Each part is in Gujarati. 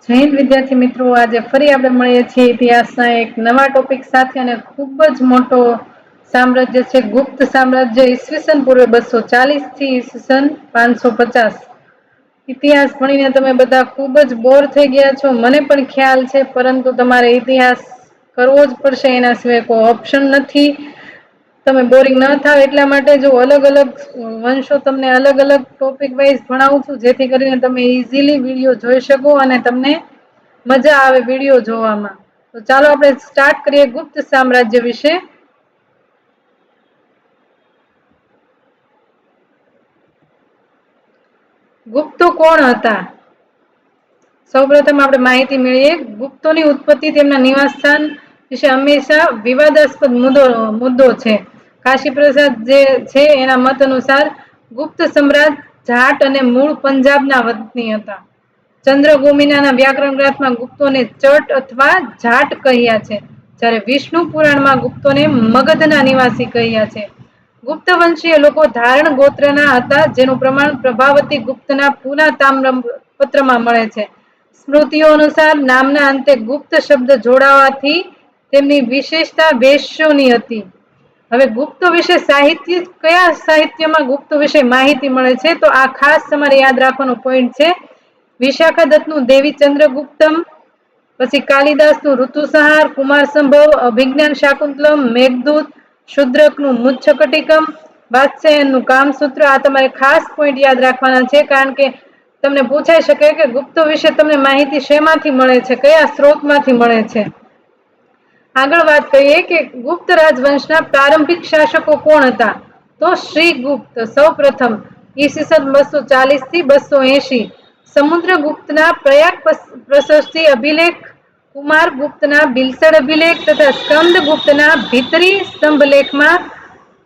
જય હિન્દ વિદ્યાર્થી મિત્રો, આજે ફરી આપણે મળીએ છીએ ઇતિહાસના એક નવા ટોપિક સાથે અને ખૂબ જ મોટો સામ્રાજ્ય છે ગુપ્ત સામ્રાજ્ય ઈસવીસન પૂર્વે 240 થી ઈસવીસન 550। ઇતિહાસ ભણીને તમે બધા ખૂબ જ બોર થઈ ગયા છો, મને પણ ખ્યાલ છે, પરંતુ તમારે ઇતિહાસ કરવો જ પડશે, એના સિવાય કોઈ ઓપ્શન નથી। તમે બોરિંગ ન થાવ એટલા માટે જો અલગ અલગ વંશો તમને અલગ અલગ ટોપિક વાઇઝ ભણાવું છું, જેથી કરીને તમે ઈઝીલી વિડીયો જોઈ શકો અને તમને મજા આવે વિડીયો જોવામાં। તો ચાલો આપણે સ્ટાર્ટ કરીએ ગુપ્ત સામ્રાજ્ય વિશે। ગુપ્તો કોણ હતા? સૌપ્રથમ આપણે માહિતી મેળવીએ। ગુપ્તોની ઉત્પત્તિ તેમના નિવાસ સ્થાન વિશે હંમેશા વિવાદાસ્પદ મુદ્દો છે। કાશી પ્રસાદ જે છે એના મત અનુસાર ગુપ્ત સમ્રાટ જાટ અને મૂળ પંજાબના વતની હતા। ચંદ્રભૂમિના વ્યાકરણ ગ્રંથમાં ગુપ્તોને ચટ અથવા જાટ કહ્યા છે, જ્યારે વિષ્ણુ પુરાણમાં ગુપ્તોને મગધના નિવાસી કહ્યા છે। ગુપ્ત વંશીય લોકો ધારણ ગોત્રના હતા, જેનું પ્રમાણ પ્રભાવતી ગુપ્તના પૂના તામ્રપત્રમાં મળે છે। સ્મૃતિઓ અનુસાર નામના અંતે ગુપ્ત શબ્દ જોડાવાથી તેમની વિશેષતા વેશ્યોની હતી। હવે ગુપ્તો વિશે સાહિત્ય, કયા સાહિત્યમાં ગુપ્તો વિશે માહિતી મળે છે, તો આ ખાસ તમારે યાદ રાખવાનો પોઈન્ટ છે। વિશાખા દત્તનું દેવી ચંદ્રગુપ્તમ, પછી કાલિદાસનું ઋતુસંહાર, કુમાર સંભવ અભિજ્ઞાન શાકુંતલમ, મેઘદૂત, શુદ્રકનું મુચ્છકટિકમ, વાત્સ્યાયનનું કામસૂત્ર, આ તમારે ખાસ પોઈન્ટ યાદ રાખવાના છે, કારણ કે તમને પૂછાઈ શકે કે ગુપ્તો વિશે તમને માહિતી શેમાંથી મળે છે, કયા સ્ત્રોતમાંથી મળે છે। આગળ વાત કરીએ કે ગુપ્ત રાજવંશના પ્રારંભિક શાસકો કોણ હતા, તો શ્રીગુપ્ત સૌ પ્રથમ ઈસવીસન 240 થી 280। સમુદ્રગુપ્તના પ્રયાગ પ્રશસ્તિ અભિલેખ, કુમાર ગુપ્તના બિલસડ અભિલેખ તથા સ્કંદગુપ્તના ભીતરી સ્તંભલેખમાં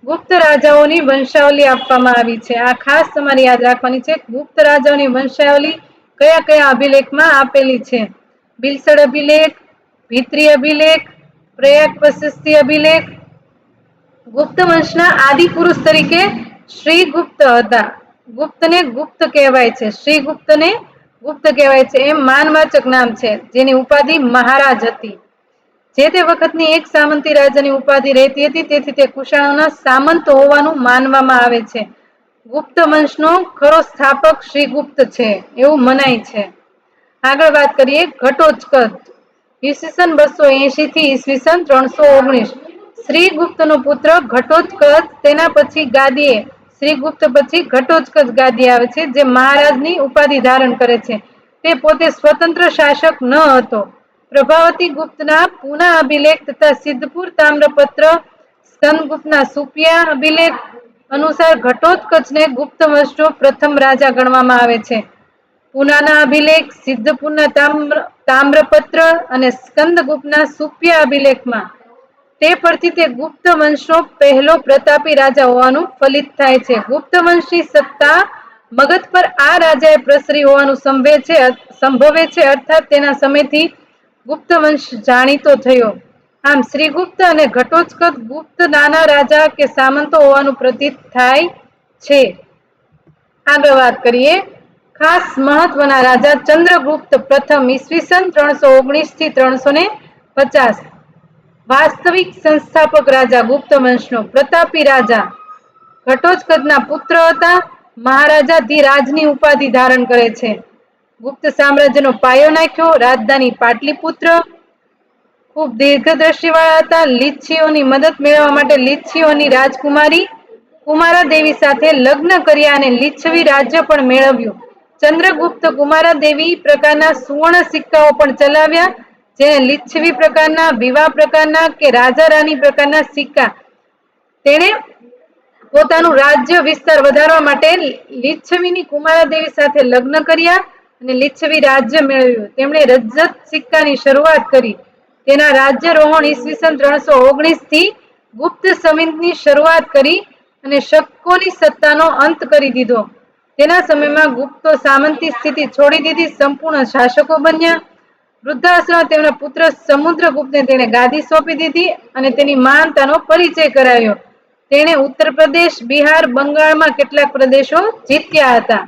ગુપ્ત રાજાઓની વંશાવલી આપવામાં આવી છે। આ ખાસ તમારે યાદ રાખવાની છે, ગુપ્ત રાજાઓની વંશાવલી કયા કયા અભિલેખમાં આપેલી છે। બિલસડ અભિલેખ, ભીતરી અભિલેખ, પ્રયાગ પ્રશસ્તિ અભિલેખ। ગુપ્ત વંશના આદિ પુરુષ તરીકે શ્રીગુપ્ત હતા। ગુપ્તને ગુપ્ત કહેવાય છે, શ્રીગુપ્તને ગુપ્ત કહેવાય છે, એમ માનવાચક નામ છે, જેની ઉપાધિ મહારાજ હતી। જે તે વખતની એક સામંતી રાજાની ઉપાધિ રહેતી હતી, તેથી તે કુષાણોના સામંત હોવાનું માનવામાં આવે છે। ગુપ્ત વંશનો ખરો સ્થાપક શ્રીગુપ્ત છે એવું મનાય છે। આગળ વાત કરીએ ઘટોત્કચ, ઈસવીસન 280 થી ઈસવીસન 319। શ્રીગુપ્તનો પુત્ર ઘટોત્કચ, તેના પછી ગાદીએ શ્રીગુપ્ત પછી ઘટોત્કચ ગાદી આવે છે, જે મહારાજની ઉપાધિ ધારણ કરે છે। તે પોતે સ્વતંત્ર શાસક ન હતો। પ્રભાવતી ગુપ્તના પૂના અભિલેખ તથા સિદ્ધપુર તામ્રપત્ર, સ્કંદગુપ્તના સુપિયા અભિલેખ અનુસાર ઘટોત્કચને ગુપ્ત વંશનો પ્રથમ રાજા ગણવામાં આવે છે। પૂનાના અભિલેખ, સિદ્ધપુરના તામ્રપત્ર અને સ્કંદગુપ્તના સુપિયા અભિલેખમાં તે પરથી તે ગુપ્ત વંશનો પહેલો પ્રતાપી રાજા હોવાનું ફલિત થાય છે। ગુપ્ત વંશની સત્તા મગધ પર આ રાજાએ પ્રસરી હોવાનું સંભવે છે, અર્થાત તેના સમયથી ગુપ્ત વંશ જાણીતો થયો। આમ શ્રીગુપ્ત અને ઘટોત્કચ ગુપ્ત નાના રાજા કે સામંતો હોવાનું પ્રતીત થાય છે। આગળ વાત કરીએ ખાસ મહત્વના રાજા ચંદ્રગુપ્ત પ્રથમ ઈસવીસન 319 થી 350। વાસ્તવિક સંસ્થાપક રાજા ગુપ્ત વંશનો પ્રતાપી રાજા ઘટોત્કચના પુત્ર હતા। મહારાજા ધીરાજની ઉપાધિ ધારણ કરે છે। ગુપ્ત સામ્રાજ્યનો પાયો નાખ્યો, રાજધાની પાટલીપુત્ર, ખૂબ દીર્ઘદ્રષ્ટિ વાળા હતા। લીચ્છીઓની મદદ મેળવવા માટે લીચ્છીઓની રાજકુમારી કુમારા દેવી સાથે લગ્ન કર્યા અને લીચ્છવી રાજ્ય પણ મેળવ્યું। ચંદ્રગુપ્ત કુમારા દેવી પ્રકારના સુવર્ણ સિક્કાઓ પણ ચલાવ્યા, જેને લીચ્છવી પ્રકારના, વિવાહ પ્રકારના કે રાજા રાની પ્રકારના સિક્કા। તેણે પોતાનું રાજ્ય વિસ્તાર વધારવા માટે લીચ્છવીની કુમારા દેવી સાથે લગ્ન કર્યા અને લીચ્છવી રાજ્ય મેળવ્યું। તેમણે રજત સિક્કાની શરૂઆત કરી। તેના રાજ્યરોહણ ઈસવીસન 319 થી ગુપ્ત સંવતની શરૂઆત કરી અને શકોની સત્તાનો અંત કરી દીધો। તેના સમયમાં ગુપ્તો સામંતી સ્થિતિ છોડી દીધી, સંપૂર્ણ શાસકો બન્યા। વૃદ્ધાશ્રમમાં તેમના પુત્ર સમુદ્રગુપ્તને તેણે ગાદી સોંપી દીધી અને તેની મહાનતાનો પરિચય કરાવ્યો। તેણે ઉત્તર પ્રદેશ, બિહાર, બંગાળમાં કેટલાક પ્રદેશો જીત્યા હતા।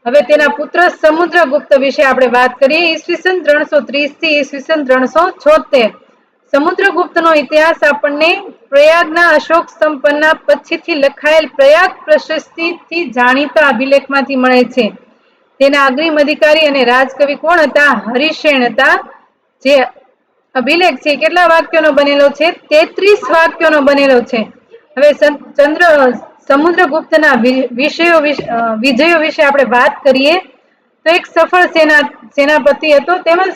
હવે તેના પુત્ર સમુદ્રગુપ્ત વિશે આપણે વાત કરીએ. ઈસવીસન 330 થી ઈસવીસન 376. સમુદ્રગુપ્તનો ઇતિહાસ આપણને પ્રયાગના અશોક સ્તંભના પછીથી લખાયેલ પ્રયાગ પ્રશસ્તિથી જાણીતા અભિલેખમાંથી મળે છે. તેના અગ્રીમ અધિકારી અને રાજકવિ કોણ હતા? હરિશેન હતા. જે અભિલેખ છે કેટલા વાક્યોનો બનેલો છે? 33 વાક્યોનો બનેલો છે. હવે સમુદ્રગુપ્તના વિજયો વિશે આપણે વાત કરીએ તો એક સફળ સેનાપતિ હતો. તેમજ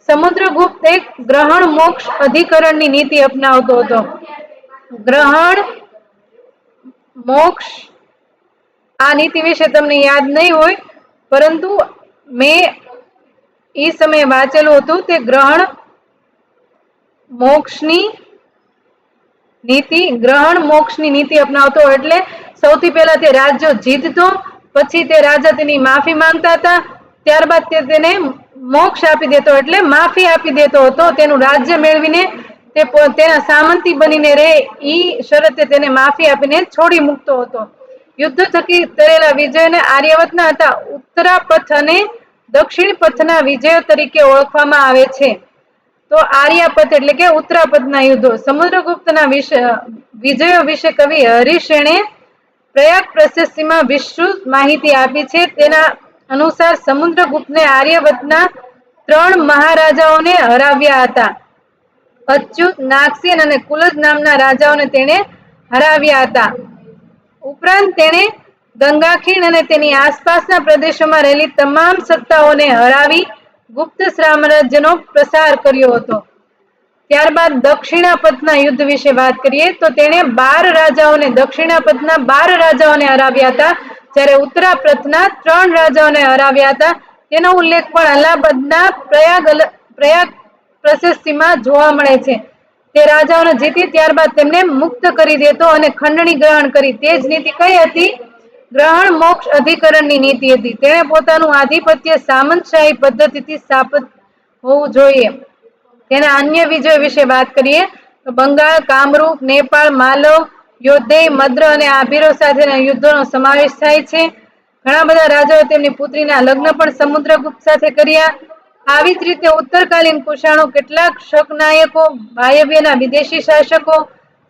સમુદ્રગુપ્ત એક ગ્રહણ મોક્ષ અધિકરણની નીતિ અપનાવતો હતો. ગ્રહણ મોક્ષ આ નીતિ વિશે તમને યાદ નહીં હોય, પરંતુ મેં એ સમયે વાંચેલું હતું. તે ગ્રહણ મોક્ષની નીતિ અપનાવતો. એટલે સૌથી પહેલા તે રાજ્યો જીતતો, પછી તે રાજા તેની માફી માંગતા હતા, ત્યારબાદ તે તેને મોક્ષ આપી દેતો, એટલે માફી આપી દેતો હતો. તેનું રાજ્ય મેળવીને તે તેના સામંતી બનીને રહે ઈ શરતે તેને માફી આપીને છોડી મૂકતો હતો. યુદ્ધ થકી કરેલા વિજયોને આર્યવતના હતા. ઉત્તરાપથ અને દક્ષિણ પથના વિજયો તરીકે ઓળખવામાં આવે છે. તો આર્યાપથ એટલે કે ઉત્તરાપથના યુદ્ધો. સમુદ્રગુપ્તના વિજયો વિશે કવિ હરિશેણે પ્રયાગ પ્રશસ્તિમાં વિસ્તૃત માહિતી આપી છે. તેના અનુસાર સમુદ્રગુપ્તને આર્યવતના 3 મહારાજાઓને હરાવ્યા હતા. અચ્યુત, નાગસેન અને કુલજ નામના રાજાઓને તેણે હરાવ્યા હતા. ઉપરાંત તેણે ગંગાખીણ અને તેની આસપાસના પ્રદેશોમાં રહેલી તમામ સત્તાઓને હરાવી ગુપ્ત સામ્રાજ્યનો પ્રસાર કર્યો હતો. ત્યારબાદ દક્ષિણાપથના યુદ્ધ વિશે વાત કરીએ તો તેણે દક્ષિણાપથના 12 રાજાઓને હરાવ્યા હતા, જ્યારે ઉત્તરાપથના 3 રાજાઓને હરાવ્યા હતા. તેનો ઉલ્લેખ પણ અલ્હાબાદના પ્રયાગ પ્રશસ્તિમાં જોવા મળે છે. તે રાજાઓને જીતી ત્યારબાદ તેમને મુક્ત કરી દેતો અને ખંડણી ગ્રહણ કરી. તે જ નીતિ કઈ હતી? ગ્રહણ મોક્ષ અધિકરણની નીતિ હતી. તેણે પોતાનું આધિપત્ય સામંતશાહી પદ્ધતિથી સ્થાપિત હોવું જોઈએ. તેના અન્ય વિજયો વિશે વાત કરીએ તો બંગાળ, કામરૂપ, નેપાળ, માલવ, યોધેય, મદ્ર અને આભીરો સાથેના યુદ્ધોનો સમાવેશ થાય છે. ઘણા બધા રાજાઓ તેમની પુત્રીના લગ્ન પણ સમુદ્રગુપ્ત સાથે કર્યા. આવી જ રીતે ઉત્તરકાલીન કુષાણો કેટલાક શક નાયકો, વાયવ્યના વિદેશી શાસકો,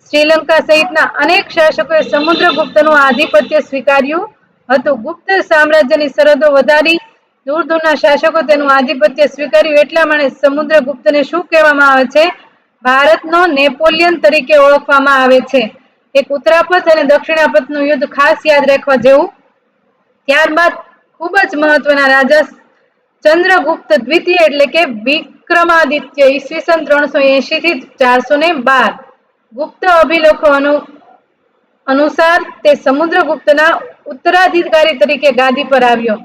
શ્રીલંકા સહિતના અનેક શાસકોએ સમુદ્રગુપ્તનું આધિપત્ય સ્વીકાર્યું હતું. ગુપ્ત સામ્રાજ્યની સરહદો વધારી દૂર દૂરના શાસકો તેનું આધિપત્ય સ્વીકાર્યું. એટલા માટે સમુદ્રગુપ્તને શું કહેવામાં આવે છે? ભારતનો નેપોલિયન તરીકે ઓળખવામાં આવે છે. એક ઉત્તરાપથ અને દક્ષિણાપથનું યુદ્ધ ખાસ યાદ રાખવા જેવું. ત્યારબાદ ખૂબ જ મહત્વના રાજા ચંદ્રગુપ્ત દ્વિતીય એટલે કે વિક્રમાદિત્ય ઈસવીસન 380 થી 412. ગુપ્ત અભિલેખો અનુસાર તે સમુદ્રગુપ્તના ઉત્તરાધિકારી તરીકે ગાદી પર આવ્યો.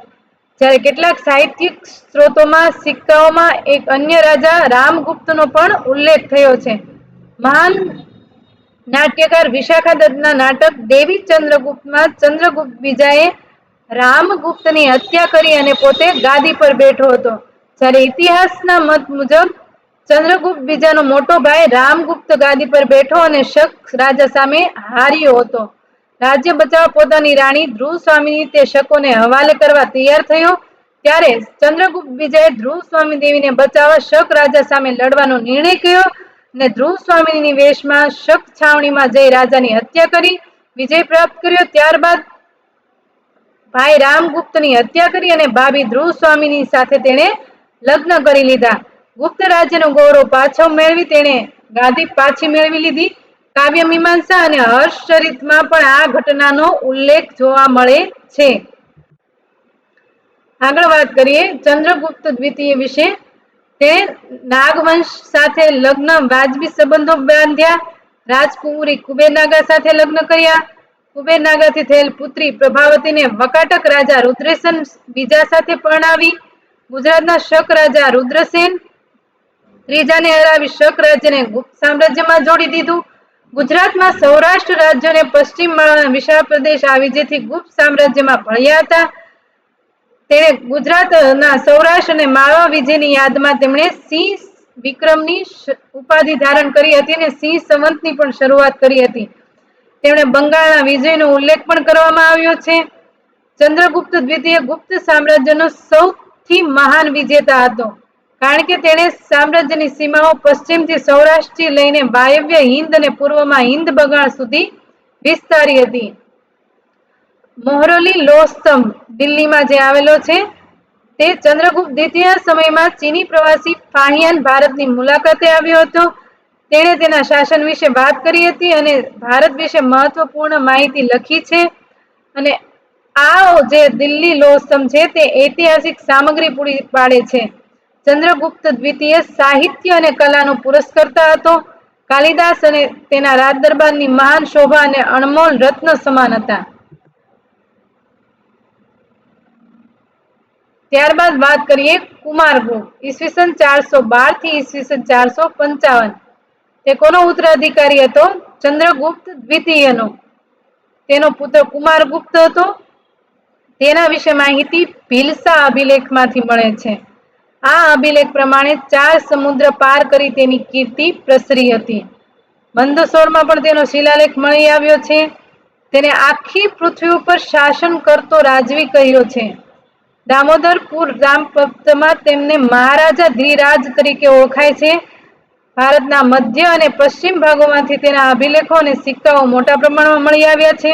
જ્યારે કેટલાક સાહિત્યિક સ્ત્રોતોમાં સિક્કાઓમાં એક અન્ય રાજા રામગુપ્તનો પણ ઉલ્લેખ થયો છે. મહાન નાટ્યકાર વિશાખા દત્તના નાટક દેવી ચંદ્રગુપ્તમાં ચંદ્રગુપ્ત બીજાએ રામગુપ્તની હત્યા કરી અને પોતે ગાદી પર બેઠો હતો. જ્યારે ઇતિહાસના મત મુજબ ચંદ્રગુપ્ત બીજાનો મોટો ભાઈ રામગુપ્ત ગાદી પર બેઠો અને શક રાજા સામે હાર્યો હતો. રાજ્ય બચાવવા પોતાની રાણી ધ્રુવસ્વામીની તે શકોને હવાલે કરવા તૈયાર થયો. ત્યારે ચંદ્રગુપ્ત બીજાએ ધ્રુવસ્વામી દેવીને બચાવવા શક રાજા સામે લડવાનો નિર્ણય કર્યો અને ધ્રુવસ્વામીની વેશમાં શક છાવણીમાં જઈ રાજાની હત્યા કરી વિજય પ્રાપ્ત કર્યો. ત્યારબાદ ભાઈ રામગુપ્તની હત્યા કરી અને ભાભી ધ્રુવસ્વામીની સાથે તેણે લગ્ન કરી લીધા. ગુપ્ત રાજ્યનું ગૌરવ પાછો મેળવી તેણે ગાદી પાછી મેળવી લીધી. કાવ્ય મીમાંસા અને હર્ષચરિતમાં પણ આ ઘટનાનો ઉલ્લેખ જોવા મળે છે. આગળ વાત કરીએ ચંદ્રગુપ્ત દ્વિતીય વિશે. તેણે નાગવંશ સાથે લગ્ન વાજબી સંબંધો બાંધ્યા. રાજકુંવરી કુબેરનાગા સાથે લગ્ન કર્યા. કુબેરનાગાથી થયેલ પુત્રી પ્રભાવતીને વકાટક રાજા રુદ્રસેન બીજા સાથે પરણાવી. ગુજરાતના શક રાજા રુદ્રસેન ત્રીજાને હરાવી શક રાજ્યને ગુપ્ત સામ્રાજ્યમાં જોડી દીધું. ગુજરાતમાં સૌરાષ્ટ્ર રાજ્યોને પશ્ચિમ માળાના વિશાળ પ્રદેશ આવી જેથી ગુપ્ત સામ્રાજ્યમાં ભળ્યા હતા. તેણે ગુજરાતના સૌરાષ્ટ્ર અને માળવા વિજયની યાદમાં તેમણે સિંહ વિક્રમની ઉપાધિ ધારણ કરી હતી અને સિંહ સંવંતની પણ શરૂઆત કરી હતી. તેમણે બંગાળના વિજયનો ઉલ્લેખ પણ કરવામાં આવ્યો છે. ચંદ્રગુપ્ત દ્વિતીય ગુપ્ત સામ્રાજ્યનો સૌથી મહાન વિજેતા હતો, કારણ કે તેણે સામ્રાજ્યની સીમાઓ પશ્ચિમથી સૌરાષ્ટ્રથી લઈને વાયવ્ય હિંદ અને પૂર્વમાં હિંદ બંગાળ સુધી વિસ્તારી હતી. મોહરોલી લોહ સ્તંભ દિલ્હીમાં જે આવેલો છે, તે ચંદ્રગુપ્ત દ્વિતીય સમયમાં ચીની પ્રવાસી ફાહિયાન ભારતની મુલાકાતે આવ્યો હતો. તેણે તેના શાસન વિશે વાત કરી હતી અને ભારત વિશે મહત્વપૂર્ણ માહિતી લખી છે. અને આ જે દિલ્હી લોહ સ્તંભ છે, તે ઐતિહાસિક સામગ્રી પૂરી પાડે છે. ચંદ્રગુપ્ત દ્વિતીય સાહિત્ય અને કલાનો પુરસ્કર્તા હતો. કાલિદાસ અને તેના રાજ દરબારની મહાન શોભા અને અણમોલ રત્ન સમાન હતા. ત્યારબાદ વાત કરીએ કુમારગુપ્ત, ઈસવીસન 412 થી ઈસવીસન 455. તે કોનો ઉત્તરાધિકારી હતો? ચંદ્રગુપ્ત દ્વિતીયનો. તેનો પુત્ર કુમારગુપ્ત હતો. તેના વિશે માહિતી ભિલસા અભિલેખમાંથી મળે છે. આ અભિલેખ પ્રમાણે 4 સમુદ્ર પાર કરી તેની કીર્તિ પ્રસરી હતી. મંદસોરમાં પણ તેનો શિલાલેખ મળી આવ્યો છે. તેને આખી પૃથ્વી ઉપર શાસન કરતો રાજવી કહ્યો છે. દામોદરપુર રામપત્રમાં તેમને મહારાજા ધ્રિરાજ તરીકે ઓળખાય છે. ભારતના મધ્ય અને પશ્ચિમ ભાગોમાંથી તેના અભિલેખો અને સિક્કાઓ મોટા પ્રમાણમાં મળી આવ્યા છે.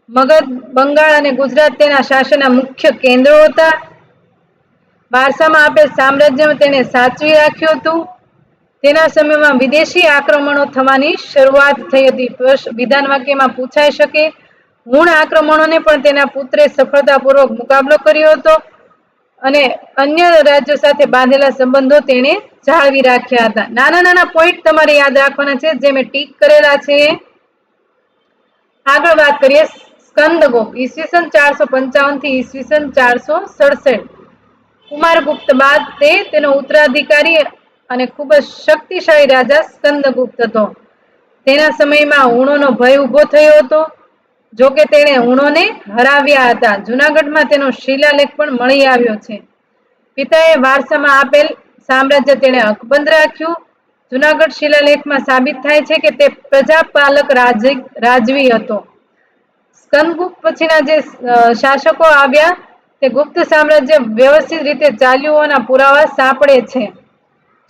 મગધ, બંગાળ અને ગુજરાત તેના શાસનના મુખ્ય કેન્દ્રો હતા. વારસામાં આપેલ સામ્રાજ્ય તેને સાચવી રાખ્યું હતું. તેના સમયમાં વિદેશી આક્રમણો થવાની શરૂઆત થઈ હતી. વિધાન વાક્યમાં પૂછાઈ શકે. હુણ આક્રમણોને પણ તેના પુત્રે સફળતાપૂર્વક મુકાબલો કર્યો હતો અને અન્ય રાજ્યો સાથે બાંધેલા સંબંધો તેણે જાળવી રાખ્યા હતા. નાના નાના પોઈન્ટ તમારે યાદ રાખવાના છે, જે મેં ટીક કરેલા છે. આગળ વાત કરીએ સ્કંદગુપ્ત, ઈસવીસન 455 થી ઈસવીસન 467. કુમારગુપ્ત બાદ તેનો ઉત્તરાધિકારી અને ખૂબ જ શક્તિશાળી રાજા સ્કંદગુપ્ત હતો. તેના સમયમાં હુણોનો ભય ઉભો થયો હતો. જોકે તેણે હુણોને હરાવ્યા હતા. જુનાગઢમાં તેનો શિલાલેખ પણ મળી આવ્યો છે. પિતાએ વારસામાં આપેલ સામ્રાજ્ય તેણે અકબંધ રાખ્યું. જુનાગઢ શિલાલેખમાં સાબિત થાય છે કે તે પ્રજાપાલક રાજવી હતો. સ્કંદગુપ્ત પછીના જે શાસકો આવ્યા, તે ગુપ્ત સામ્રાજ્ય વ્યવસ્થિત રીતે ચાલ્યું હોવાના પુરાવા સાંપડે છે.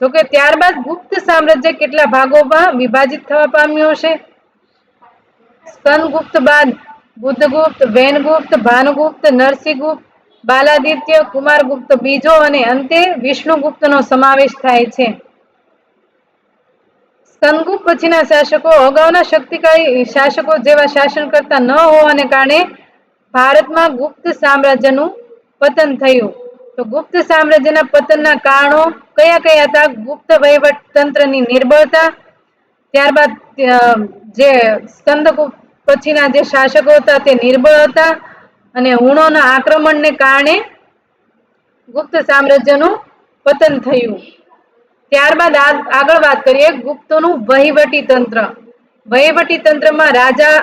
જોકે ત્યારબાદ ગુપ્ત સામ્રાજ્ય કેટલા ભાગોમાં વિભાજિત થવા પામ્યું છે. સ્કંદગુપ્ત બાદ બુદ્ધગુપ્ત, વૈનગુપ્ત, ભાનુગુપ્ત, નરસિંહગુપ્ત, બાલાદિત્ય, કુમારગુપ્ત બીજો અને અંતે વિષ્ણુગુપ્તનો સમાવેશ થાય છે. સ્કંદગુપ્ત પછીના શાસકો અગાઉના શક્તિશાળી શાસકો જેવા શાસન કરતા ન હોવાને કારણે ભારતમાં ગુપ્ત સામ્રાજ્યનું પતન થયું. તો ગુપ્ત સામ્રાજ્યના પતનના કારણો કયા કયા હતા? ગુપ્ત વહીવટ તંત્રની નિર્બળતા, ત્યારબાદ જે સ્કંદગુપ્ત પછીના જે શાસકો હતા તે નિર્બળ હતા અને હુણોના આક્રમણને કારણે ગુપ્ત સામ્રાજ્યનું પતન થયું. ત્યારબાદ આગળ વાત કરીએ ગુપ્તોનું વહીવટી તંત્ર. વહીવટી તંત્રમાં રાજા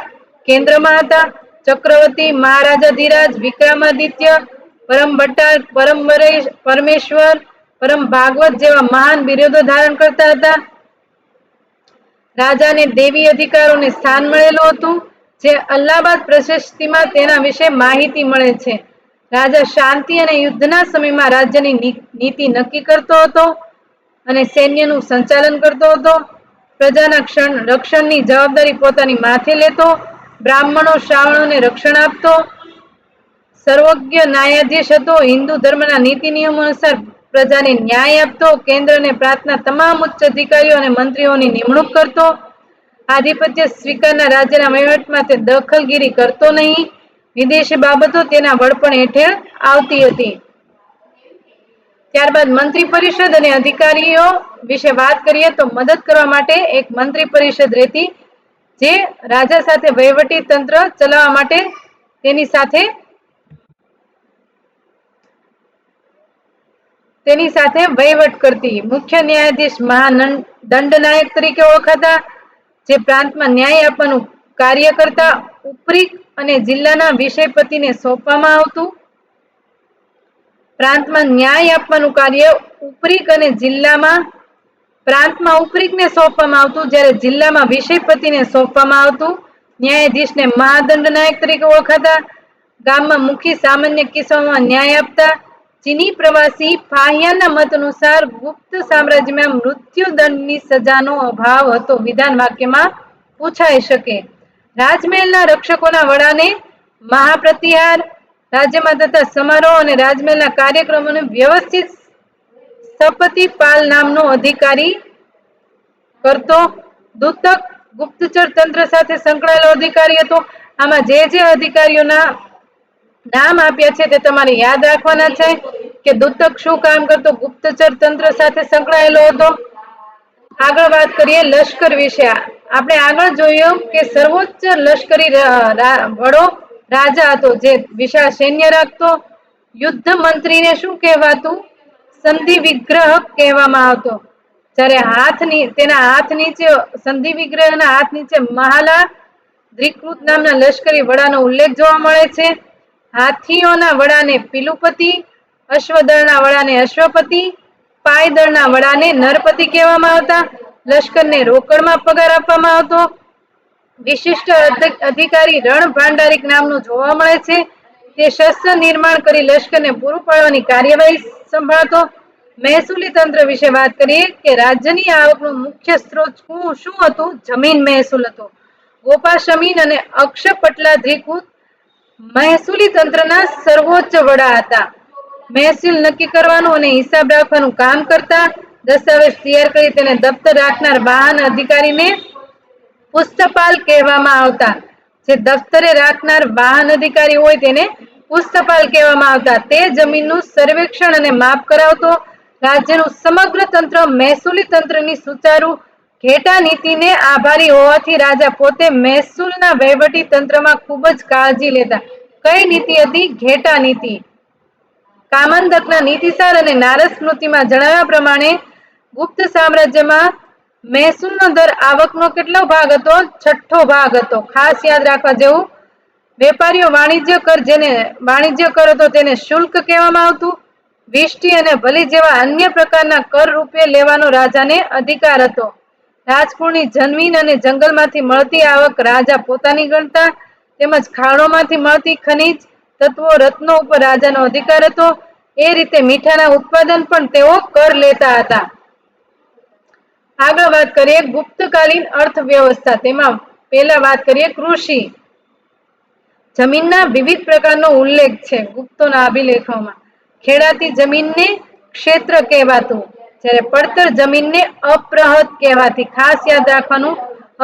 કેન્દ્રમાં હતા. ચક્રવર્તી, મહારાજા ધીરાજ, વિક્રમાદિત્ય, પરમ બટ્ટાલ, પરમેશ્વર, પરમ ભાગવત જેવા મહાન બિરુદો ધારણ કરતા હતા. રાજાને દેવી અધિકારોને સ્થાન મળેલું હતું. જે અલ્હાબાદ પ્રશસ્તિમાં તેના વિશે માહિતી મળે છે. રાજા શાંતિ અને યુદ્ધના સમયમાં રાજ્યની નીતિ નક્કી કરતો હતો અને સૈન્યનું સંચાલન કરતો હતો. પ્રજાના રક્ષણની જવાબદારી પોતાની માથે લેતો. બ્રાહ્મણો શ્રાવણોને રક્ષણ આપતો. સર્વજ્ઞ ન્યાયાધીશ હતો. હિન્દુ ધર્મના નીતિ નિયમો અનુસાર પ્રજાને ન્યાય આપતો. કેન્દ્રને પ્રાંતના તમામ ઉચ્ચ અધિકારીઓ અને મંત્રીઓની નિમણૂક કરતો. આધિપત્ય સ્વીકારનાર રાજ્યના વહીવટમાં તે દખલગીરી કરતો નહીં. વિદેશી બાબતો તેના વડપણ હેઠળ આવતી હતી. ત્યારબાદ મંત્રી પરિષદ અને અધિકારીઓ વિશે વાત કરીએ તો મદદ કરવા માટે એક મંત્રી પરિષદ રહેતી, જે રાજા સાથે વહીવટી તંત્ર ચલાવવા માટે તેની સાથે વહીવટ કરતી. મુખ્ય ન્યાયાધીશ મહાદંડનાયક તરીકે ઓળખાતા, જે પ્રાંતમાં ન્યાય આપવાનું કાર્ય કરતા. ઉપરી અને જિલ્લાના વિષયપતિને સોંપવામાં આવતું. પ્રાંતમાં ન્યાય આપવાનું કાર્ય ઉપરીક અને જિલ્લામાં પ્રાંતમાં ઉપરીકને સોંપવામાં આવતું, જ્યારે જિલ્લામાં વિષયપતિને સોંપવામાં આવતું. ન્યાયાધીશને મહાદંડનાયક તરીકે ઓળખાતા. ગામમાં મુખી સામાન્ય કિસ્સાઓમાં ન્યાય આપતા. ચીની પ્રવાસી ફાહિયાના મત અનુસાર ગુપ્ત સામ્રાજ્યમાં મૃત્યુદંડની સજાનો અભાવ હતો. વિધાન વાક્યમાં પૂછાઈ શકે. રાજમહેલના રક્ષકોના વડાને મહાપ્રતિહાર, રાજ્યમાં થતા સમારોહ અને રાજમહેલના કાર્યક્રમોને વ્યવસ્થિત સપતિપાલ નામનો અધિકારી કરતો. દૂતક ગુપ્તચર તંત્ર સાથે સંકળાયેલો અધિકારી હતો. આમાં જે અધિકારીઓના નામ આપ્યા છે તે તમારે યાદ રાખવાના છે કે દૂતક શું કામ કરતો, ગુપ્તચર તંત્ર સાથે સંકળાયેલો હતો. આગળ વાત કરીએ લશ્કર વિશે. આપણે આગળ જોયું કે સર્વોચ્ચ લશ્કરી વડો રાજા હતો, જે વિશાળ સૈન્ય રાખતો. યુદ્ધ મંત્રીને શું કહેવાતું? સંધિ વિગ્રહ કહેવામાં આવતો. જ્યારે તેના હાથ નીચે સંધિ વિગ્રહના હાથ નીચે મહાલા દ્રિકૃત નામના લશ્કરી વડાનો ઉલ્લેખ જોવા મળે છે. હાથીઓના વડાને પિલુપતિ, અશ્વદળના વડાને અશ્વપતિ, પાયદળના વડાને નરપતિ કહેવામાં આવતા. લશ્કરને રોકડમાં પગાર આપવામાં આવતો. વિશિષ્ટ અધિકારી રણ ભાંડારિક નામનો જોવા મળે છે. તે શસ્ત્ર નિર્માણ કરી લશ્કરને પૂરું પાડવાની કાર્યવાહી સંભાળતો. મહેસૂલી તંત્ર વિશે વાત કરીએ કે રાજ્યની આવકનો મુખ્ય સ્ત્રોત શું હતું? જમીન મહેસૂલ હતો. ગોપાશમીન અને અક્ષપટલા દ્રિકૃત મહેસૂલી તંત્રના સર્વોચ્ચ વડા હતા. મહેસૂલ નક્કી કરવાનું અને હિસાબ રાખવાનું કામ કરતા. દસ્તાવેજ તૈયાર કરી તેને દફતર રાખનાર વાહન અધિકારીને પુસ્તપાલ કહેવામાં આવતા. જે દફતરે રાખનાર વાહન અધિકારી હોય તેને પુસ્તપાલ કહેવામાં આવતા. તે જમીનનું સર્વેક્ષણ અને માપ કરાવતો. રાજ્યનું સમગ્ર તંત્ર મહેસૂલી તંત્રની સુચારુ ઘેટા નીતિને આભારી હોવાથી રાજા પોતે મહેસૂલના વહીવટી તંત્રમાં ખૂબ જ કાળજી લેતા. કઈ નીતિ હતી? ઘેટા નીતિ. કામંદકના નીતિસાર અને નારદ સ્મૃતિમાં જણાવ્યા પ્રમાણે ગુપ્ત સામ્રાજ્યમાં મહેસૂલનો દર આવકનો કેટલો ભાગ હતો? 6ઠ્ઠો ભાગ હતો. ખાસ યાદ રાખવા જેવું. વેપારીઓ વાણિજ્ય કર હતો તેને શુલ્ક કહેવામાં આવતું. વિષ્ટિ અને ભલી જેવા અન્ય પ્રકારના કર રૂપે લેવાનો રાજાને અધિકાર હતો. રાજકુળની જમીન અને જંગલમાંથી મળતી આવક રાજા પોતાની ગણતા. તેમજ ખાણોમાંથી મળતી ખનિજ તત્વો, રત્નો ઉપર રાજાનો અધિકાર હતો. એ રીતે મીઠાના ઉત્પાદન પણ તેઓ કર લેતા હતા. આગળ વાત કરીએ ગુપ્તકાલીન અર્થવ્યવસ્થા. તેમાં પહેલા વાત કરીએ કૃષિ. જમીનના વિવિધ પ્રકારનો ઉલ્લેખ છે ગુપ્તોના અભિલેખોમાં. ખેડાતી જમીનને ક્ષેત્ર કહેવાતું, જ્યારે પડતર જમીનને અપ્રહત કહેવાતી. ખાસ યાદ રાખવાનું.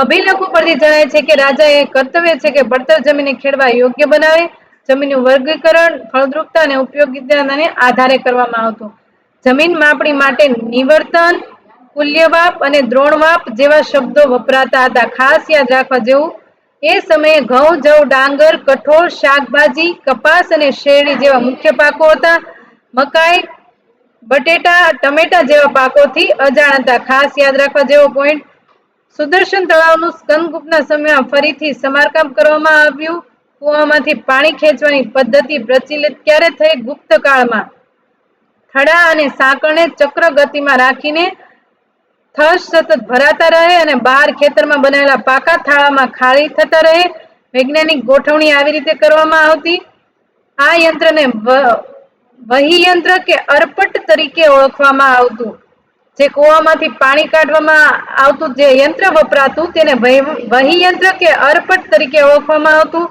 અભિલેખો પરથી જણાય છે કે રાજા એ કર્તવ્ય છે કે પડતર જમીનને ખેડવા યોગ્ય બનાવે. જમીનનું વર્ગીકરણ ફળદ્રુપતા અને ઉપયોગિતાને આધારે કરવામાં આવતું. જમીન માપણી માટે નિવર્તન, કુલ્યવાપ અને દ્રોણવાપ જેવા શબ્દો વપરાતા હતા. ખાસ યાદ રાખવા જેવું. એ સમયે ઘઉં, જવ, ડાંગર, કઠોળ, શાકભાજી, કપાસ અને શેરડી જેવા મુખ્ય પાકો હતા. મકાઈ, બટેટા, ટમેટા જેવા પાકોથી અજાણ હતા. ખાસ યાદ રાખવા જેવો પોઈન્ટ. સુદર્શન તળાવનું સ્કંદગુપ્તના સમયમાં ફરીથી સમારકામ કરવામાં આવ્યું. કુવામાંથી પાણી ખેંચવાની પદ્ધતિ પ્રચલિત ક્યારે થઈ? ગુપ્ત કાળમાં. થડા અને સાંકળને ચક્ર ગતિમાં રાખીને થશ સતત ભરાતા રહે અને બહાર ખેતરમાં બનાવેલા પાકા થાળામાં ખાલી થતા રહે. વૈજ્ઞાનિક ગોઠવણી આવી રીતે કરવામાં આવતી. આ યંત્રને વહી યંત્ર કે અરપટ તરીકે ઓળખવામાં આવતું. જે કુવામાંથી પાણી કાઢવામાં આવતું જે યંત્ર વપરાતું તેને વહી યંત્ર કે અરપટ તરીકે ઓળખવામાં આવતું.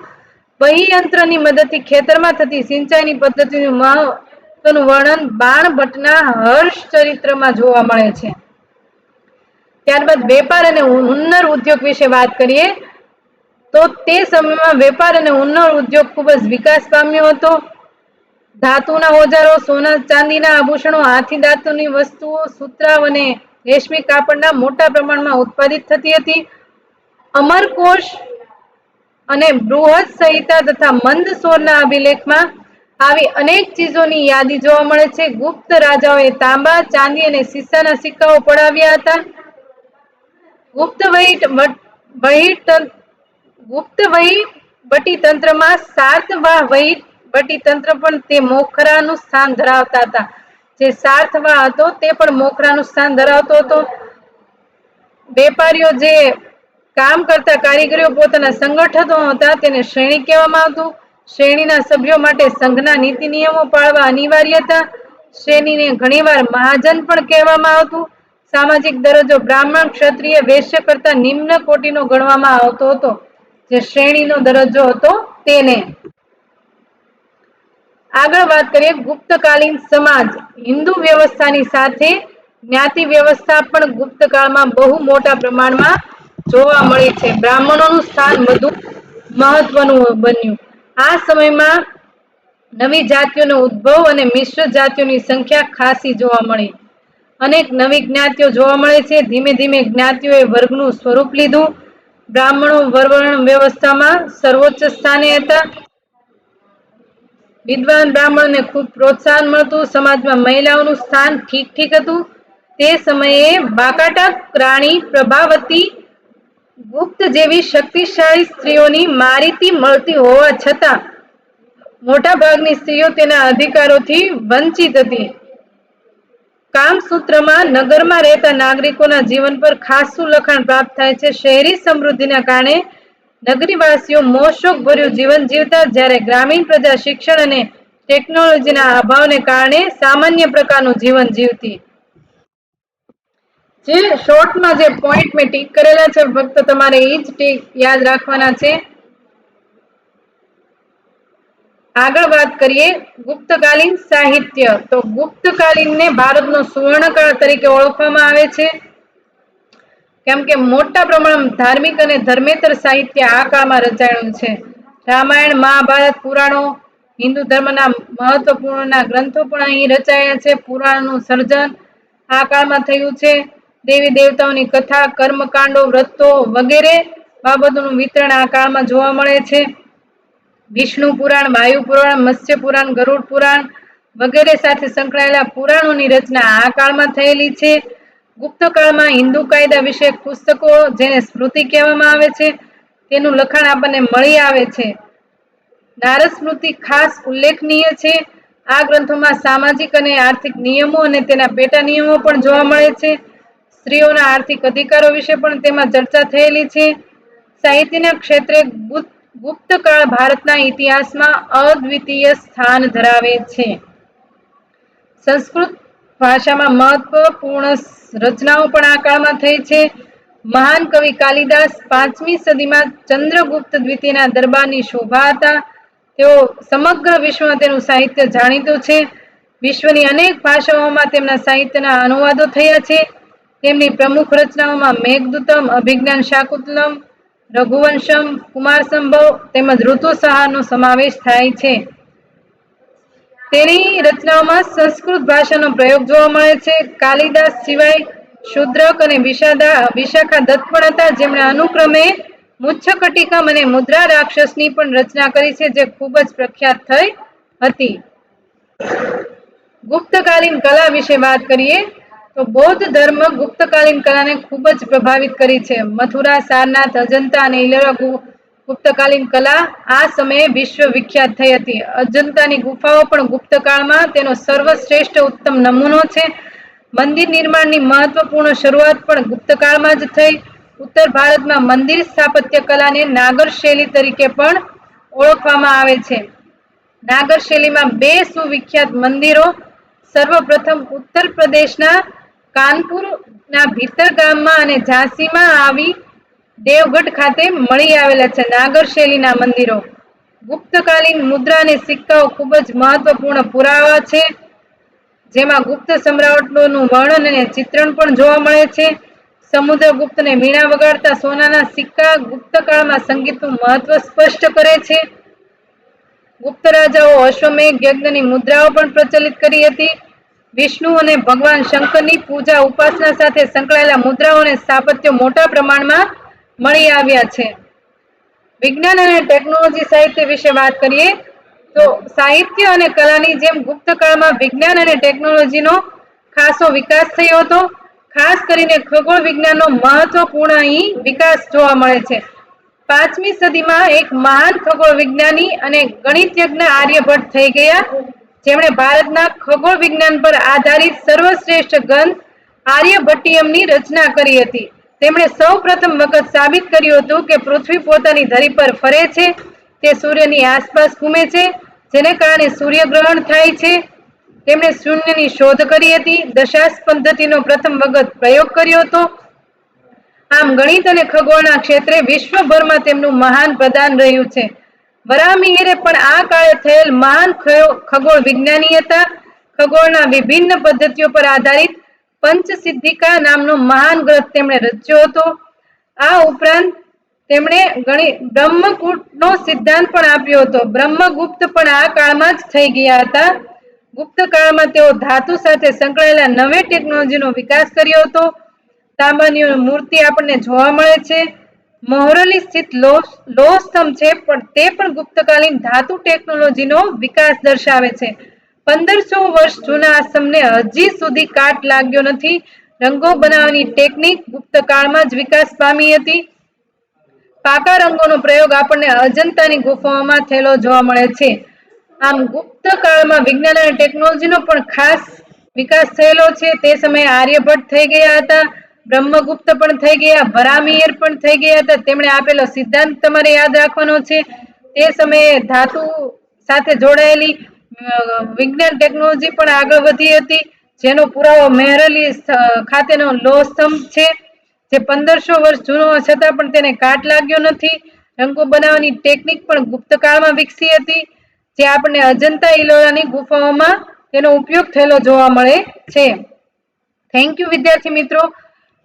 વહી યંત્રની મદદથી ખેતરમાં થતી સિંચાઈની પદ્ધતિનું મહત્વનું વર્ણન બાણભટ્ટના હર્ષ ચરિત્રમાં જોવા મળે છે. ત્યારબાદ વેપાર અને હુન્નર ઉદ્યોગ વિશે વાત કરીએ તો તે સમયમાં વેપાર અને હુન્નર ઉદ્યોગ ખૂબ જ વિકાસ પામ્યો હતો. ધાતુના ઓજારો, સોના ચાંદીના આભૂષણો, હાથી દાંતની વસ્તુઓ, સુતરાઉ અને રેશમી કાપડના મોટા પ્રમાણમાં ઉત્પાદિત થતી હતી. અમરકોશ અને બૃહદ સંહિતા તથા મંદસૌરના અભિલેખમાં આવી અનેક ચીજોની યાદી જોવા મળે છે. ગુપ્ત રાજાઓએ તાંબા, ચાંદી અને શીશાના સિક્કાઓ પડાવ્યા હતા. ગુપ્ત વહીવટી તંત્રમાં સાતવાહ વહીવટી તંત્ર પણ તે મોખરાનું સ્થાન ધરાવતા હતા. જે સાતવાહ હતો તે પણ મોખરાનું સ્થાન ધરાવતો હતો. વેપારીઓ જે કામ કરતા કારીગરીઓ પોતાના સંગઠનો હતા તેને શ્રેણી કહેવામાં આવતું. શ્રેણીના સભ્યો માટે સંઘના નીતિ નિયમો પાળવા અનિવાર્ય હતા. શ્રેણીને ઘણીવાર મહાજન પણ કહેવામાં આવતું. સામાજિક દરજ્જો બ્રાહ્મણ, ક્ષત્રિય, વૈશ્ય કરતા નિમ્ન કોટીનો ગણવામાં આવતો હતો. જે શ્રેણીનો દરજ્જો હતો તેને. આગળ વાત કરીએ ગુપ્તકાલીન સમાજ. હિન્દુ વ્યવસ્થાની સાથે જ્ઞાતિ વ્યવસ્થા પણ ગુપ્તકાળમાં બહુ મોટા પ્રમાણમાં જોવા મળી છે. બ્રાહ્મણોનું સ્થાન વધુ મહત્વનું બન્યું. આ સમયમાં નવી જાતિઓનો ઉદ્ભવ અને મિશ્ર જાતિઓની સંખ્યા ખાસી જોવા મળી. અનેક નવી જ્ઞાતિઓ જોવા મળે છે. ધીમે ધીમે જ્ઞાતિઓએ વર્ગનું સ્વરૂપ લીધું. બ્રાહ્મણો વર્ણ વ્યવસ્થામાં સર્વોચ્ચ સ્થાને હતા. વિદ્વાન બ્રાહ્મણને ખૂબ પ્રોત્સાહન મળતું. સમાજમાં મહિલાઓનું સ્થાન ઠીક ઠીક હતું. તે સમયે બાકાટાક રાણી પ્રભાવતી ગુપ્ત જેવી શક્તિશાળી સ્ત્રીઓની મારીતી મળતી હોવા છતાં મોટા ભાગની સ્ત્રીઓ તેના અધિકારોથી વંચિત હતી. કામસૂત્રમાં નગરમાં રહેતા નાગરિકોના જીવન પર ખાસું લખાણ પ્રાપ્ત થાય છે. શહેરી સમૃદ્ધિના કારણે નગરીવાસીઓ મોજશોખ ભર્યું જીવન જીવતા, જ્યારે ગ્રામીણ પ્રજા શિક્ષણ અને ટેકનોલોજીના અભાવને કારણે સામાન્ય પ્રકારનું જીવન જીવતી. જે શોર્ટમાં જે પોઈન્ટ મેં ટીક કરેલા છે ફક્ત તમારે એ જ ટીક યાદ રાખવાના છે. આગળ વાત કરીએ ગુપ્તકાલીન સાહિત્ય. તો ગુપ્તકાલીનને ભારતનો સુવર્ણકાળ તરીકે ઓળખવામાં આવે છે, કેમ કે મોટા પ્રમાણમાં ધાર્મિક અને ધર્મેતર સાહિત્ય આ કાળમાં રચાયું છે. રામાયણ, મહાભારત, પુરાણો, હિન્દુ ધર્મના મહત્વપૂર્ણ ગ્રંથો પણ અહીં રચાયા છે. પુરાણનું સર્જન આ કાળમાં થયું છે. દેવી દેવતાઓની કથા, કર્મકાંડો, વ્રતો વગેરે બાબતોનું વિતરણ આ કાળમાં જોવા મળે છે. વિષ્ણુ પુરાણ, વાયુ પુરાણ, મત્સ્ય પુરાણ, ગરુડ પુરાણ વગેરે સાથે સંકળાયેલા પુરાણોની રચના આ કાળમાં થયેલી છે. ગુપ્તકાળમાં હિન્દુ કાયદા વિષયક પુસ્તકો, જેને સ્મૃતિ કહેવામાં આવે છે, તેનું લખાણ આપણને મળી આવે છે. નારદ સ્મૃતિ ખાસ ઉલ્લેખનીય છે. આ ગ્રંથોમાં સામાજિક અને આર્થિક નિયમો અને તેના પેટા નિયમો પણ જોવા મળે છે. સ્ત્રીઓના આર્થિક અધિકારો વિશે પણ તેમાં ચર્ચા થયેલી છે. સાહિત્યના ક્ષેત્રે ગુપ્તકાળ ભારતના ઇતિહાસમાં અદ્વિતીય સ્થાન ધરાવે છે. સંસ્કૃત ભાષામાં મહત્વપૂર્ણ રચનાઓ પણ આ કાળમાં થઈ છે. મહાન કવિ કાલિદાસ 5મી સદીમાં ચંદ્રગુપ્ત દ્વિતીયના દરબારની શોભા હતા. તેઓ સમગ્ર વિશ્વમાં તેનું સાહિત્ય જાણીતું છે. વિશ્વની અનેક ભાષાઓમાં તેમના સાહિત્યના અનુવાદો થયા છે. તેમની પ્રમુખ રચનાઓમાં મેઘદૂતમ, અભિજ્ઞાન શાકુંતલમ, રઘુવંશમ, કુમાર સંભવ તેમજ ઋતુસંહારનો સમાવેશ થાય છે. તેની રચનાઓમાં સંસ્કૃત ભાષાનો પ્રયોગ જોવા મળે છે. કાલિદાસ સિવાય શૂદ્રક અને વિશાખા દત્ત પણ હતા, જેમણે અનુક્રમે મુચ્છકટિકમ અને મુદ્રા રાક્ષસની પણ રચના કરી છે, જે ખૂબ જ પ્રખ્યાત થઈ હતી. ગુપ્તકાલીન કલા વિશે વાત કરીએ તો બૌદ્ધ ધર્મ ગુપ્તકાલીન કલાને ખૂબ જ પ્રભાવિત કરી છે. મથુરા, સારનાથ, અજંતા અને ઇલોરા ગુપ્તકાલીન કલા આ સમયે વિશ્વ વિખ્યાત થઈ હતી. અજંતાની ગુફાઓ પણ ગુપ્તકાળમાં તેનો સર્વશ્રેષ્ઠ ઉત્તમ નમૂનો છે. મંદિર નિર્માણની મહત્વપૂર્ણ શરૂઆત પણ ગુપ્તકાળમાં જ થઈ. ઉત્તર ભારતમાં મંદિર સ્થાપત્ય કલાને નાગર શૈલી તરીકે પણ ઓળખવામાં આવે છે. નાગર શૈલીમાં 2 સુવિખ્યાત મંદિરો સર્વપ્રથમ ઉત્તર પ્રદેશના કાનપુરના ભીતર ગામમાં અને ઝાંસીમાં આવી દેવગઢ ખાતે મળી આવેલા છે. નાગર શૈલીના મંદિરો ગુપ્તકાલીન મુદ્રા અને સિક્કાઓ ખૂબ જ મહત્વપૂર્ણ પુરાવા છે, જેમાં ગુપ્ત સમ્રાટોનું વર્ણન અને ચિત્રણ પણ જોવા મળે છે. સમુદ્રગુપ્તને વીણા વગાડતા સોનાના સિક્કા ગુપ્તકાળમાં સંગીતનું મહત્વ સ્પષ્ટ કરે છે. ગુપ્ત રાજાઓ અશ્વમેઘ યજ્ઞની મુદ્રાઓ પણ પ્રચલિત કરી હતી. વિષ્ણુ અને ભગવાન શંકરની પૂજા ઉપાસના સાથે સંકળાયેલા મુદ્રાઓ અને સ્થાપત્યો મોટા પ્રમાણમાં મળી આવ્યા છે. વિજ્ઞાન અને ટેકનોલોજી સાહિત્ય વિશે વાત કરીએ તો સાહિત્ય અને કલાની જેમ ગુપ્તકાળમાં વિજ્ઞાન અને ટેકનોલોજીનો ખાસો વિકાસ થયો હતો. ખાસ કરીને ખગોળ વિજ્ઞાનનો મહત્વપૂર્ણ અહીં વિકાસ જોવા મળે છે. 5મી સદીમાં એક મહાન ખગોળ વિજ્ઞાની અને ગણિતજ્ઞ આર્યભટ્ટ થઈ ગયા, જેમણે ભારતના ખગોળ વિજ્ઞાન પર આધારિત સર્વશ્રેષ્ઠ ગ્રંથ આર્યભટ્ટિયમની રચના કરી હતી. તેમણે સૌ પ્રથમ વખત સાબિત કર્યું હતું કે પૃથ્વી પોતાની ધરી પર ફરે છે. તે સૂર્યની આસપાસ ઘૂમે છે, જેને કારણે સૂર્યગ્રહણ થાય છે. તેમણે શૂન્યની શોધ કરી હતી. દશાંશ પદ્ધતિનો પ્રથમ વખત પ્રયોગ કર્યો હતો. આમ ગણિત અને ખગોળના ક્ષેત્રે વિશ્વભરમાં તેમનું મહાન પ્રદાન રહ્યું છે. વરાહમિહિરે પણ આ કાળે થયેલ મહાન ખગોળ વિજ્ઞાની હતા. ખગોળના વિભિન્ન પદ્ધતિઓ પર આધારિત પંચસિદ્ધિકા નામનો મહાન ગ્રંથ તેમણે રચ્યો હતો. આ ઉપરાંત તેમણે બ્રહ્મકૂટનો સિદ્ધાંત પણ આપ્યો હતો. બ્રહ્મગુપ્ત પણ આ કાળમાં જ થઈ ગયા હતા. ગુપ્ત કાળમાં તેઓ ધાતુ સાથે સંકળાયેલા નવી ટેકનોલોજીનો વિકાસ કર્યો હતો. તાંબાની મૂર્તિ આપણને જોવા મળે છે. મહોરલી સ્થિત લોહ સ્તંભ છે, પણ તે પણ ગુપ્તકાલીન ધાતુ ટેકનોલોજીનો વિકાસ દર્શાવે છે. 1500 વર્ષ જૂના આ સ્તંભને હજી સુધી કાટ લાગ્યો નથી. રંગો બનાવવાની ટેકનિક ગુપ્તકાળમાં જ વિકાસ પામી હતી. પાકા રંગોનો પ્રયોગ આપણને અજંતાની ગુફાઓમાં થયેલો જોવા મળે છે. આમ ગુપ્ત કાળમાં વિજ્ઞાન અને ટેકનોલોજીનો પણ ખાસ વિકાસ થયેલો છે. તે સમયે આર્યભટ્ટ થઈ ગયા હતા, બ્રહ્મગુપ્ત પણ થઈ ગયા, વરાહમિહિર પણ થઈ ગયા હતા. તેમણે આપેલો સિદ્ધાંત તમારે યાદ રાખવાનો છે. તે સમયે ધાતુ સાથે જોડાયેલી વિજ્ઞાન ટેકનોલોજી પણ આગળ વધી હતી, જેનો પુરાવો મહેરલી ખાતેનો લોહ સ્તંભ છે, જે 1500 વર્ષ જૂનો છતાં પણ તેને કાટ લાગ્યો નથી. રંગો બનાવવાની ટેકનિક પણ ગુપ્તકાળમાં વિકસી હતી, જે આપણને અજંતા ઇલોરાની ગુફાઓમાં તેનો ઉપયોગ થયેલો જોવા મળે છે. થેન્ક યુ વિદ્યાર્થી મિત્રો.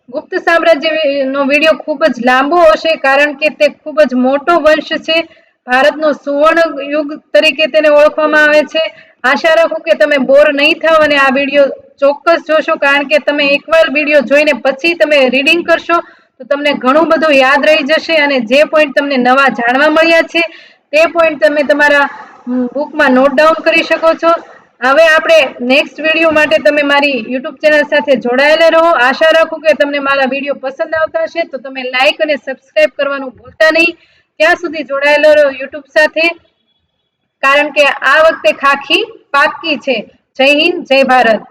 ગુપ્ત સામ્રાજ્યનો વિડીયો ખૂબ જ લાંબો હશે, કારણ કે તે ખૂબ જ મોટો વંશ છે. ભારતનો સુવર્ણ યુગ તરીકે તેને ઓળખવામાં આવે છે. આશા રાખું કે તમે બોર નહીં થાવ અને આ વિડીયો ચોક્કસ જોશો, કારણ કે તમે એકવાર વિડીયો જોઈને પછી તમે રીડિંગ કરશો તો તમને ઘણું બધું યાદ રહી જશે, અને જે પોઈન્ટ તમને નવા જાણવા મળ્યા છે તે પોઈન્ટ તમે તમારા બુકમાં નોટ ડાઉન કરી શકો છો. હવે આપણે નેક્સ્ટ વિડીયો માટે તમે મારી યુટ્યુબ ચેનલ સાથે જોડાયેલા રહો. આશા રાખું કે તમને મારા વિડીયો પસંદ આવતા હશે, તો તમે લાઈક અને સબસ્ક્રાઇબ કરવાનું ભૂલતા નહીં. ત્યાં સુધી જોડાયેલા રહો યુટ્યુબ સાથે, કારણ કે આ વખતે ખાખી પાક્કી છે. જય હિન્દ, જય ભારત.